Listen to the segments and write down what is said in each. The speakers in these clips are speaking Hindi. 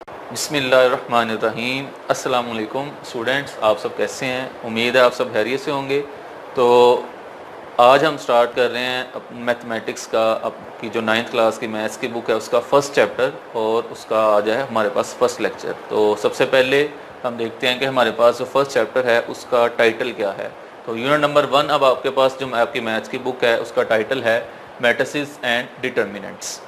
बिस्मिल्लाहिर्रहमानिर्रहीम। अस्सलाम वालेकुम स्टूडेंट्स, आप सब कैसे हैं? उम्मीद है आप सब खैरियत से होंगे। तो आज हम स्टार्ट कर रहे हैं मैथमेटिक्स का, की जो 9th क्लास की मैथ्स की बुक है उसका फर्स्ट चैप्टर, और उसका आज है हमारे पास फर्स्ट लेक्चर। तो सबसे पहले हम देखते हैं कि हमारे पास जो फर्स्ट चैप्टर है उसका टाइटल क्या है। तो यूनिट नंबर 1 अब आपके पास जो आपकी मैथ्स की बुक है उसका टाइटल है मैट्रिसेस एंड डिटर्मिनेंट्स।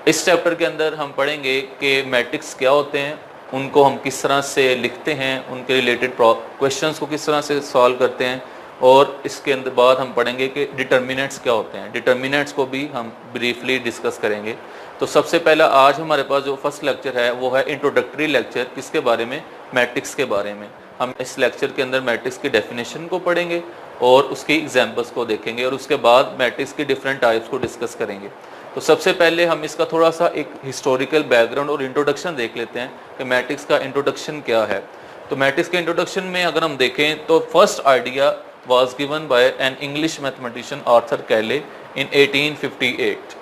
इस चैप्टर के अंदर हम पढ़ेंगे कि मैट्रिक्स क्या होते हैं, उनको हम किस तरह से लिखते हैं, उनके रिलेटेड क्वेश्चंस को किस तरह से सॉल्व करते हैं, और इसके अंदर बाद हम पढ़ेंगे कि डिटर्मिनेंट्स क्या होते हैं। डिटर्मिनेंट्स को भी हम ब्रीफली डिस्कस करेंगे। तो सबसे पहला आज हमारे पास जो फर्स्ट लेक्चर है वो है इंट्रोडक्टरी लेक्चर। किसके बारे में? मैट्रिक्स के बारे में। हम इस लेक्चर के अंदर मैट्रिक्स की डेफिनेशन को पढ़ेंगे और उसकी एग्जाम्पल्स को देखेंगे, और उसके बाद मैट्रिक्स की डिफरेंट टाइप्स को डिस्कस करेंगे। तो सबसे पहले हम इसका थोड़ा सा एक हिस्टोरिकल बैकग्राउंड और इंट्रोडक्शन देख लेते हैं कि मैट्रिक्स का इंट्रोडक्शन क्या है। तो मैट्रिक्स के इंट्रोडक्शन में अगर हम देखें तो first idea was given by an English mathematician Arthur कैले इन 1858।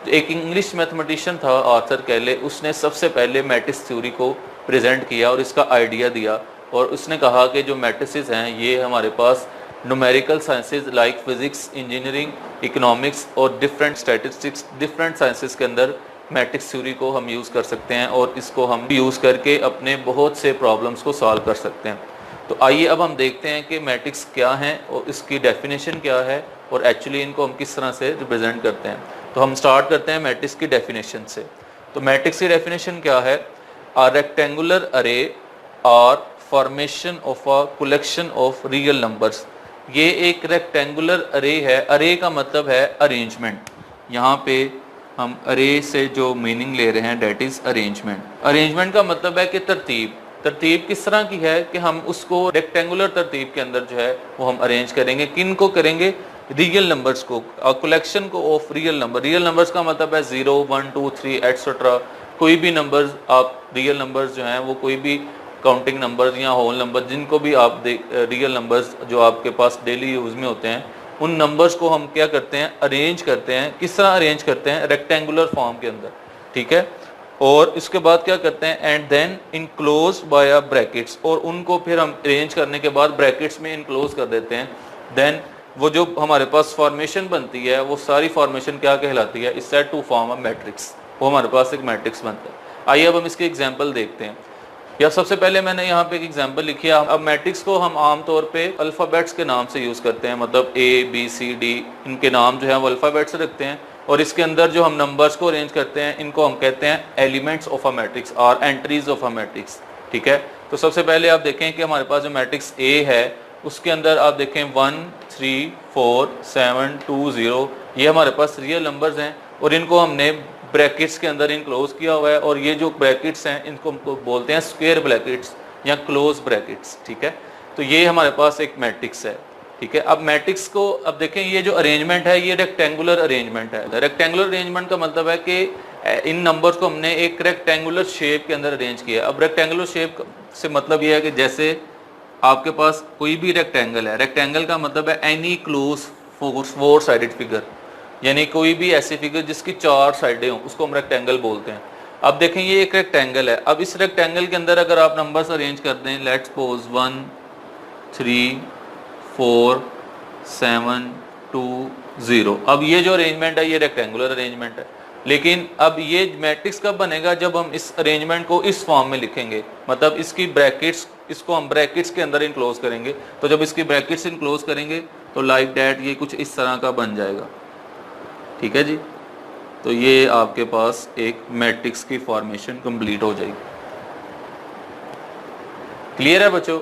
एक इंग्लिश मैथमेटिशियन था आर्थर कैले, उसने सबसे पहले मैट्रिक्स थ्योरी को प्रेजेंट किया और इसका आइडिया दिया, और उसने कहा कि जो मैट्रिसेस हैं ये हमारे पास numerical sciences like physics, engineering, economics और डिफरेंट स्टैटिस्टिक्स, डिफरेंट साइंसेज के अंदर मैट्रिक्स थ्योरी को हम यूज़ कर सकते हैं, और इसको हम यूज़ करके अपने बहुत से प्रॉब्लम्स को सॉल्व कर सकते हैं। तो आइए अब हम देखते हैं कि मैट्रिक्स क्या हैं और इसकी डेफिनेशन क्या है, और एक्चुअली इनको हम किस तरह से रिप्रेजेंट करते हैं। तो हम स्टार्ट करते हैं मैट्रिक्स की डेफिनेशन से। तो मैट्रिक्स की डेफिनेशन क्या है? अ रेक्टेंगुलर अरे और formation of a collection of real numbers. ये एक रेक्टेंगुलर अरे है। अरे का मतलब है अरेंजमेंट। यहाँ पे हम अरे से जो मीनिंग ले रहे हैं डेट इज अरेंजमेंट। अरेंजमेंट का मतलब है कि तरतीब। तरतीब किस तरह की है कि हम उसको रेक्टेंगुलर तरतीब के अंदर जो है वो हम अरेंज करेंगे। किन को करेंगे? रियल नंबर्स को, कलेक्शन को of real number. Real numbers का मतलब है 0, 1, 2, 3 एट्सेट्रा। कोई भी नंबर्स आप रियल नंबर्स जो हैं वो कोई भी काउंटिंग नंबर्स या होल नंबर, जिनको भी आप रियल नंबर्स जो आपके पास डेली यूज़ में होते हैं, उन नंबर्स को हम क्या करते हैं? अरेंज करते हैं। किस तरह अरेंज करते हैं? रेक्टेंगुलर फॉर्म के अंदर, ठीक है। और इसके बाद क्या करते हैं? And then enclose by brackets, और उनको फिर हम अरेंज करने के बाद ब्रैकेट्स में इनक्लोज कर देते हैं। देन वो जो हमारे पास फॉर्मेशन बनती है वो सारी फॉर्मेशन क्या कहलाती है? Is said to form a matrix. वो हमारे पास एक मैट्रिक्स बनता है। आइए अब हम इसके एग्जाम्पल देखते हैं। या सबसे पहले मैंने यहाँ पे एक एग्जांपल लिखी है। अब मैट्रिक्स को हम आमतौर पे अल्फ़ाबेट्स के नाम से यूज़ करते हैं, मतलब ए बी सी डी, इनके नाम जो है वो अल्फ़ाबेट से रखते हैं, और इसके अंदर जो हम नंबर्स को अरेंज करते हैं इनको हम कहते हैं एलिमेंट्स ऑफ अ मैट्रिक्स और एंट्रीज ऑफ अ मैट्रिक्स, ठीक है। तो सबसे पहले आप देखें कि हमारे पास जो मैट्रिक्स ए है उसके अंदर आप देखें 1 3 4 7 2 0, ये हमारे पास रियल नंबर्स हैं, और इनको हमने ब्रैकेट्स के अंदर इनक्लोज किया हुआ है। और ये जो ब्रैकेट्स हैं इनको हमको बोलते हैं स्क्वायर ब्रैकेट्स या क्लोज ब्रैकेट्स, ठीक है। तो ये हमारे पास एक मैट्रिक्स है, ठीक है। अब मैट्रिक्स को अब देखें, ये जो अरेंजमेंट है ये रेक्टेंगुलर अरेंजमेंट है। रेक्टेंगुलर अरेंजमेंट का मतलब है कि इन नंबर्स को हमने एक रेक्टेंगुलर शेप के अंदर अरेंज किया। अब रेक्टेंगुलर शेप से मतलब ये है कि जैसे आपके पास कोई भी रेक्टेंगल है, रेक्टेंगल का मतलब है any close four sided figure, यानी कोई भी ऐसी फिगर जिसकी 4 साइडें हों उसको हम रेक्टेंगल बोलते हैं। अब देखें ये एक रेक्टेंगल है। अब इस रेक्टेंगल के अंदर अगर आप नंबर्स अरेंज कर दें, लेट्स सपोज 1 3 4 7 2 0, अब ये जो अरेंजमेंट है ये रेक्टेंगुलर अरेंजमेंट है। लेकिन अब ये मैट्रिक्स कब बनेगा? जब हम इस अरेंजमेंट को इस फॉर्म में लिखेंगे, मतलब इसकी ब्रैकेट्स, इसको हम ब्रैकेट्स के अंदर इनक्लोज करेंगे। तो जब इसकी ब्रैकेट्स इनक्लोज करेंगे तो लाइक डैट ये कुछ इस तरह का बन जाएगा, ठीक है जी। तो ये आपके पास एक मैट्रिक्स की फॉर्मेशन कंप्लीट हो जाएगी। क्लियर है बच्चों?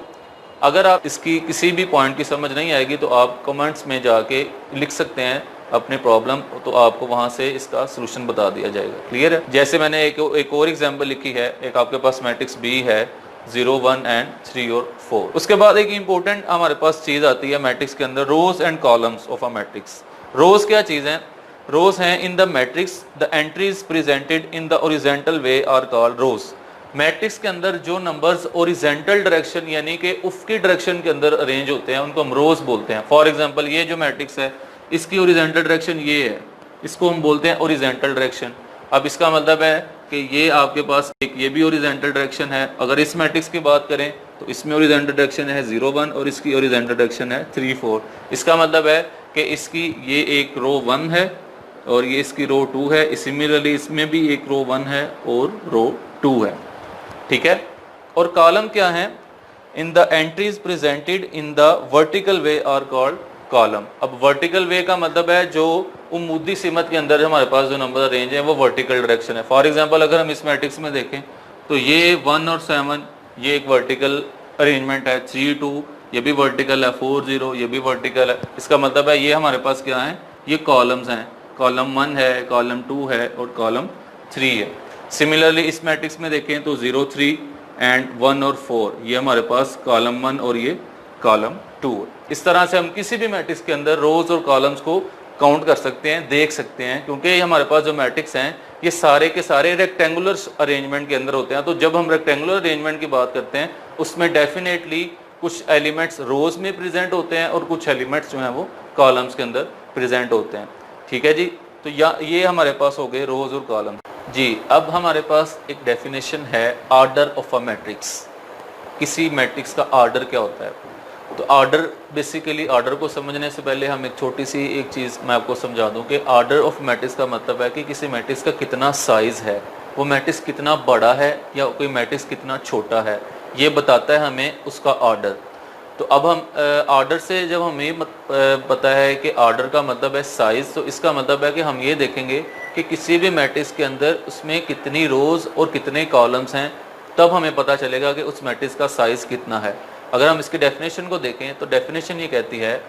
अगर आप इसकी किसी भी पॉइंट की समझ नहीं आएगी तो आप कमेंट्स में जाके लिख सकते हैं अपने प्रॉब्लम, तो आपको वहां से इसका सोल्यूशन बता दिया जाएगा। क्लियर है? जैसे मैंने एक और एग्जांपल लिखी है। एक आपके पास मैट्रिक्स बी है 0 1 एंड 3 और 4। उसके बाद एक इंपॉर्टेंट हमारे पास चीज आती है मैट्रिक्स के अंदर, rows and columns of a matrix. Rows क्या चीज है? रोज हैं in the matrix the entries presented in the horizontal way are called rows. Matrix के अंदर जो नंबर्स ओरिजेंटल डायरेक्शन यानी कि ऊफकी डायरेक्शन के अंदर अरेंज होते हैं उनको हम रोज बोलते हैं। फॉर एग्जांपल ये जो मैट्रिक्स है इसकी ओरिजेंटल डायरेक्शन ये है, इसको हम बोलते हैं ओरिजेंटल डायरेक्शन। अब इसका मतलब है कि ये आपके पास एक ये भी ओरिजेंटल डायरेक्शन है। अगर इस मैट्रिक्स की बात करें तो इसमें ओरिजेंटल डायरेक्शन है 0 1 और इसकी ओरिजेंटल डायरेक्शन है 3 4। इसका मतलब है कि इसकी ये एक रो 1 है और ये इसकी रो 2 है। सिमिलरली इसमें भी एक रो 1 है और रो 2 है, ठीक है। और कॉलम क्या है? In the entries presented in the vertical way are called column. अब वर्टिकल वे का मतलब है जो उम्मूदी सिमत के अंदर हमारे पास जो नंबर रेंज है वो वर्टिकल डायरेक्शन है। फॉर एग्जांपल अगर हम इस मैट्रिक्स में देखें तो ये 1 और 7 ये एक वर्टिकल अरेंजमेंट है, 3 2 ये भी वर्टिकल है, 4 0 ये भी वर्टिकल है। इसका मतलब है ये हमारे पास क्या है? ये कॉलम्स हैं। कॉलम 1 है, कॉलम 2 है और कॉलम 3 है। सिमिलरली इस मैट्रिक्स में देखें तो 0 3 एंड 1 और 4 ये हमारे पास कॉलम 1 और ये कॉलम 2। इस तरह से हम किसी भी मैट्रिक्स के अंदर रोज और कॉलम्स को काउंट कर सकते हैं, देख सकते हैं, क्योंकि ये हमारे पास जो मैट्रिक्स हैं ये सारे के सारे रेक्टेंगुलर अरेंजमेंट के अंदर होते हैं। तो जब हम रेक्टेंगुलर अरेंजमेंट की बात करते हैं उसमें डेफिनेटली कुछ एलिमेंट्स रोज में प्रेजेंट होते हैं और कुछ एलिमेंट्स जो हैं वो कॉलम्स के अंदर प्रेजेंट होते हैं, ठीक है जी। तो ये हमारे पास हो गए रोज और कॉलम जी। अब हमारे पास एक डेफिनेशन है ऑर्डर ऑफ अ मैट्रिक्स। किसी मैट्रिक्स का ऑर्डर क्या होता है? तो ऑर्डर बेसिकली, ऑर्डर को समझने से पहले हम एक छोटी सी एक चीज़ मैं आपको समझा दूं कि ऑर्डर ऑफ मैट्रिक्स का मतलब है कि किसी मैट्रिक्स का कितना साइज़ है, वो मैट्रिक्स कितना बड़ा है या कोई मैट्रिक्स कितना छोटा है, ये बताता है हमें उसका ऑर्डर। तो अब हम ऑर्डर से जब हमें पता है कि ऑर्डर का मतलब है साइज़, तो इसका मतलब है कि हम ये देखेंगे कि किसी भी मैट्रिक्स के अंदर उसमें कितनी रोज़ और कितने कॉलम्स हैं, तब हमें पता चलेगा कि उस मैट्रिक्स का साइज़ कितना है। अगर हम इसकी डेफिनेशन को देखें तो डेफिनेशन ये कहती है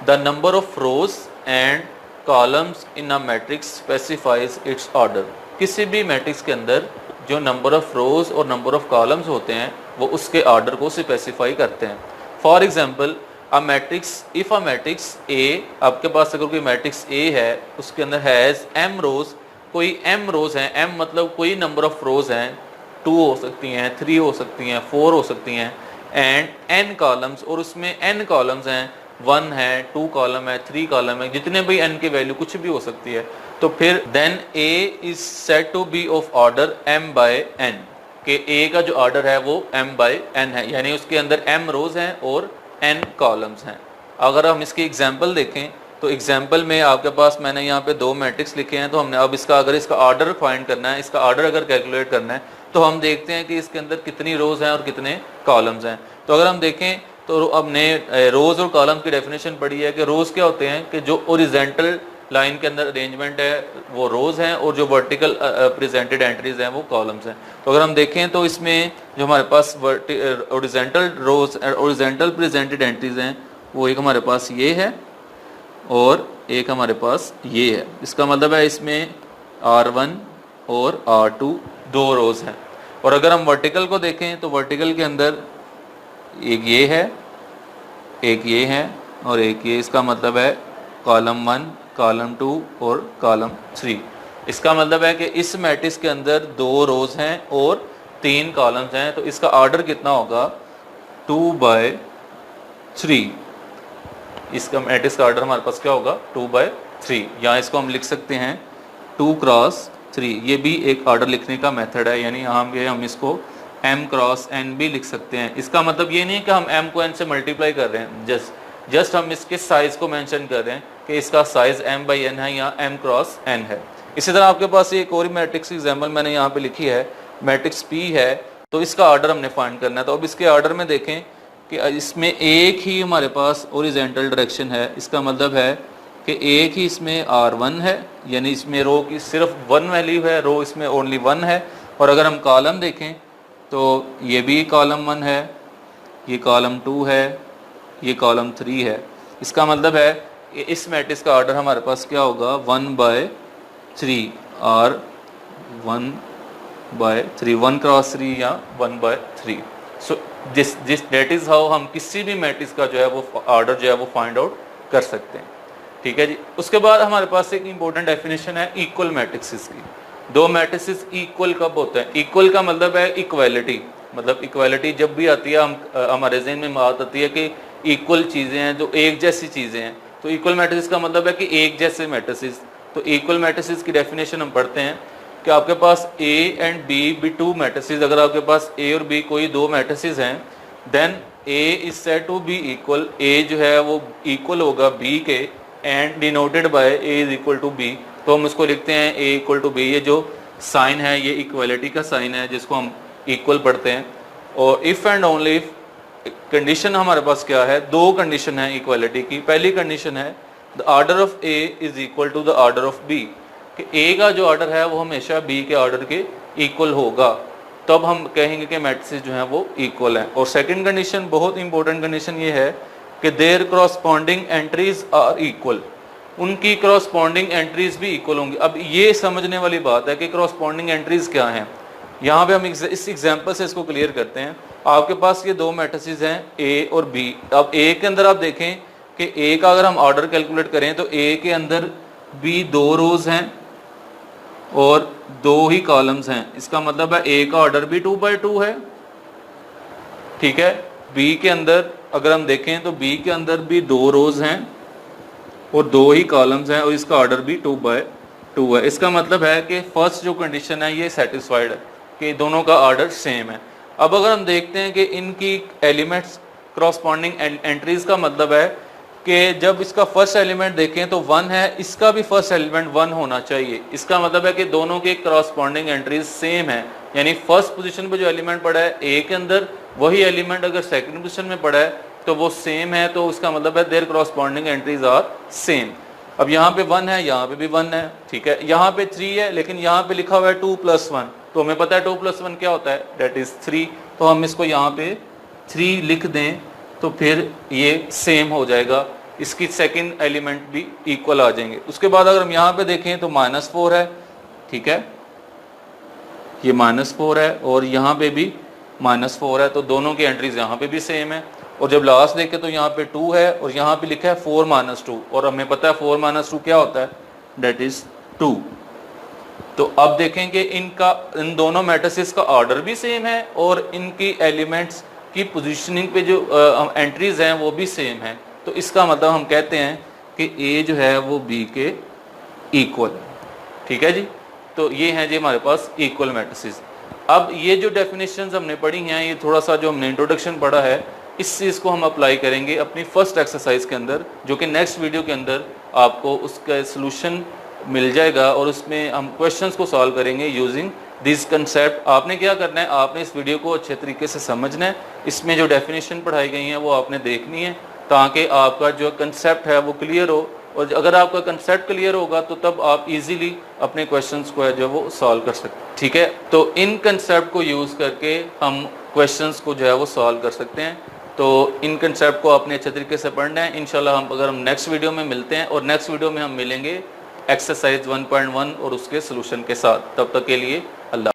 the number of rose and columns in a matrix specifies it's order. किसी भी मैट्रिक्स के अंदर जो नंबर ऑफ रोज और नंबर ऑफ कॉलम्स होते हैं वो उसके ऑर्डर को स्पेसिफाई करते हैं। For example a matrix, if a matrix A, आपके पास अगर कोई मैट्रिक्स ए है उसके अंदर हैज़ एम रोज, कोई एम रोज हैं, एम मतलब कोई नंबर ऑफ रोज हैं, 2 हो सकती हैं, 3 हो सकती हैं, 4 हो सकती हैं, एंड n कॉलम्स, और उसमें n कॉलम्स हैं, 1 है, 2 कॉलम है, 3 कॉलम है, जितने भी n की वैल्यू कुछ भी हो सकती है, तो फिर then a is said to be of order m by n, कि a का जो ऑर्डर है वो m बाय n है, यानी उसके अंदर m रोज हैं और n कॉलम्स हैं। अगर हम इसकी एग्जांपल देखें तो एग्जांपल में आपके पास मैंने यहाँ पे 2 मैट्रिक्स लिखे हैं, तो हमने अब इसका अगर इसका ऑर्डर फाइंड करना है, इसका ऑर्डर अगर कैलकुलेट करना है, तो हम देखते हैं कि इसके अंदर कितनी रोज हैं और कितने कॉलम्स हैं। तो अगर हम देखें तो हमने रोज और कॉलम्स की डेफिनेशन पढ़ी है कि रोज क्या होते हैं कि जो ओरिजेंटल लाइन के अंदर अरेंजमेंट है वो रोज हैं और जो वर्टिकल प्रेजेंटेड एंट्रीज हैं वो कॉलम्स हैं। तो अगर हम देखें तो इसमें जो हमारे पास ओरिजेंटल रोज, ओरिजेंटल प्रेजेंटेड एंट्रीज हैं वो एक हमारे पास ये है और एक हमारे पास ये है। इसका मतलब है इसमें R1 और R2 2 रोज हैं। और अगर हम वर्टिकल को देखें तो वर्टिकल के अंदर एक ये है, एक ये है और एक ये। इसका मतलब है कॉलम 1, कॉलम 2 और कॉलम 3। इसका मतलब है कि इस मैट्रिक्स के अंदर 2 रोज हैं और 3 कॉलम्स हैं, तो इसका ऑर्डर कितना होगा? 2/3। इसका मैट्रिक्स का ऑर्डर हमारे पास क्या होगा? 2/3। यहाँ इसको हम लिख सकते हैं 2 क्रॉस 3। ये भी एक ऑर्डर लिखने का मेथड है, यानी हम इसको m क्रॉस n भी लिख सकते हैं। इसका मतलब ये नहीं कि हम m को n से मल्टीप्लाई कर रहे हैं, जस्ट हम इसके साइज को मेंशन कर रहे हैं कि इसका साइज m बाई n है या m क्रॉस n है। इसी तरह आपके पास एक और मैट्रिक्स एग्जाम्पल मैंने यहाँ पे लिखी है, मैट्रिक्स P है, तो इसका ऑर्डर हमने फाइंड करना है। तो अब इसके ऑर्डर में देखें कि इसमें एक ही हमारे पास ओरिजेंटल डायरेक्शन है। इसका मतलब है कि एक ही इसमें R1 है, यानी इसमें रो की सिर्फ 1 वैल्यू है, रो इसमें ओनली 1 है। और अगर हम कॉलम देखें तो ये भी कॉलम 1 है, ये कॉलम 2 है, ये कॉलम 3 है। इसका मतलब है कि इस मैट्रिक्स का ऑर्डर हमारे पास क्या होगा? 1/3 और 1/3, 1 क्रॉस 3 या 1/3। So this that is how हम किसी भी मैट्रिक्स का जो है वो ऑर्डर जो है वो फाइंड आउट कर सकते हैं, ठीक है जी। उसके बाद हमारे पास एक इंपॉर्टेंट डेफिनेशन है इक्वल मैट्रिक्स की। 2 मैट्रिक्स इक्वल कब होते हैं? इक्वल का मतलब है इक्वालिटी, मतलब इक्वालिटी जब भी आती है हमारे ज़हन में बात आती है कि इक्वल चीज़ें हैं, जो एक जैसी चीज़ें हैं, तो इक्वल मैट्रिक्स का मतलब है कि एक जैसे मैट्रिक्स। तो इक्वल मैट्रिक्स की डेफिनेशन हम पढ़ते हैं कि आपके पास A एंड B भी टू मैट्रिसेस, अगर आपके पास A और B कोई दो मैट्रिसेस हैं, then A is said to be equal, A जो है वो इक्वल होगा B के and denoted by A is equal to B। तो हम इसको लिखते हैं A इक्वल टू B। ये जो साइन है ये इक्वलिटी का साइन है जिसको हम इक्वल पढ़ते हैं। और if and only if condition हमारे पास क्या है, दो कंडीशन है इक्वलिटी की। पहली कंडीशन है the order of A is equal to the order of B, कि A का जो ऑर्डर है वो हमेशा B के ऑर्डर के इक्वल होगा, तब हम कहेंगे कि मैट्रिसेस जो हैं वो इक्वल हैं। और सेकंड कंडीशन, बहुत इंपॉर्टेंट कंडीशन ये है कि their corresponding entries are equal, उनकी करस्पॉन्डिंग एंट्रीज भी इक्वल होंगी। अब ये समझने वाली बात है कि करस्पॉन्डिंग एंट्रीज क्या हैं। यहाँ पे हम इस एग्जांपल से इसको क्लियर करते हैं। आपके पास ये दो मैट्रिसेस हैं A और B। अब A के अंदर आप देखें कि A का अगर हम ऑर्डर कैलकुलेट करें तो A के अंदर B दो रोज हैं और दो ही कॉलम्स हैं। इसका मतलब है A का ऑर्डर भी 2x2 है, ठीक है। B के अंदर अगर हम देखें तो B के अंदर भी दो रोज हैं और दो ही कॉलम्स हैं और इसका ऑर्डर भी 2x2 है। इसका मतलब है कि फर्स्ट जो कंडीशन है ये सेटिस्फाइड है कि दोनों का ऑर्डर सेम है। अब अगर हम देखते हैं कि इनकी एलिमेंट्स करस्पॉन्डिंग एंट्रीज का मतलब है कि जब इसका फर्स्ट एलिमेंट देखें तो 1 है, इसका भी फर्स्ट एलिमेंट 1 होना चाहिए। इसका मतलब है कि दोनों के करस्पॉन्डिंग एंट्रीज सेम है, यानी फर्स्ट पोजीशन पे जो एलिमेंट पड़ा है A के अंदर वही एलिमेंट अगर सेकंड पोजीशन में पड़ा है तो वो सेम है, तो उसका मतलब है their corresponding entries are same. अब यहाँ पे 1 है, यहाँ पे भी 1 है, ठीक है। यहाँ पे 3 है लेकिन यहाँ पे लिखा हुआ है 2 + 1, तो हमें पता है 2 + 1 क्या होता है, डेट इज 3। तो हम इसको यहाँ पे 3 लिख दें तो फिर ये सेम हो जाएगा, इसकी सेकंड एलिमेंट भी इक्वल आ जाएंगे। उसके बाद अगर हम यहाँ पे देखें तो -4 है, ठीक है, ये -4 है और यहाँ पे भी -4 है, तो दोनों की एंट्रीज यहाँ पे भी सेम है। और जब लास्ट देखें तो यहाँ पे 2 है और यहाँ पे लिखा है 4 - 2, और हमें पता है 4 - 2 क्या होता है, डेट इज 2। तो अब देखें कि इन दोनों मैट्रिसेस का ऑर्डर भी सेम है और इनकी एलिमेंट्स की पोजीशनिंग पे जो एंट्रीज हैं वो भी सेम है। तो इसका मतलब हम कहते हैं कि A जो है वो B के इक्वल, ठीक है जी। तो ये हैं जी हमारे पास इक्वल मैट्रिसेस। अब ये जो डेफिनेशंस हमने पढ़ी हैं, ये थोड़ा सा जो हमने इंट्रोडक्शन पढ़ा है, इस चीज़ को हम अप्लाई करेंगे अपनी फर्स्ट एक्सरसाइज के अंदर, जो कि नेक्स्ट वीडियो के अंदर आपको उसका सलूशन मिल जाएगा और उसमें हम क्वेश्चंस को सॉल्व करेंगे यूजिंग दिस कंसेप्ट। आपने क्या करना है, आपने इस वीडियो को अच्छे तरीके से समझना है, इसमें जो डेफिनेशन पढ़ाई गई हैं वो आपने देखनी है ताकि आपका जो कंसेप्ट है वो क्लियर हो। और अगर आपका कंसेप्ट क्लियर होगा तो तब आप इजीली अपने क्वेश्चंस को है जो वो सॉल्व कर सकते हैं, ठीक है। तो इन कंसेप्ट को यूज़ करके हम क्वेश्चंस को जो है वो सॉल्व कर सकते हैं। तो इन कंसेप्ट को आपने अच्छे तरीके से पढ़ना है। इंशाल्लाह हम नेक्स्ट वीडियो में मिलते हैं और नेक्स्ट वीडियो में हम मिलेंगे एक्सरसाइज 1.1 और उसके सोल्यूशन के साथ। तब तक के लिए अल्लाह।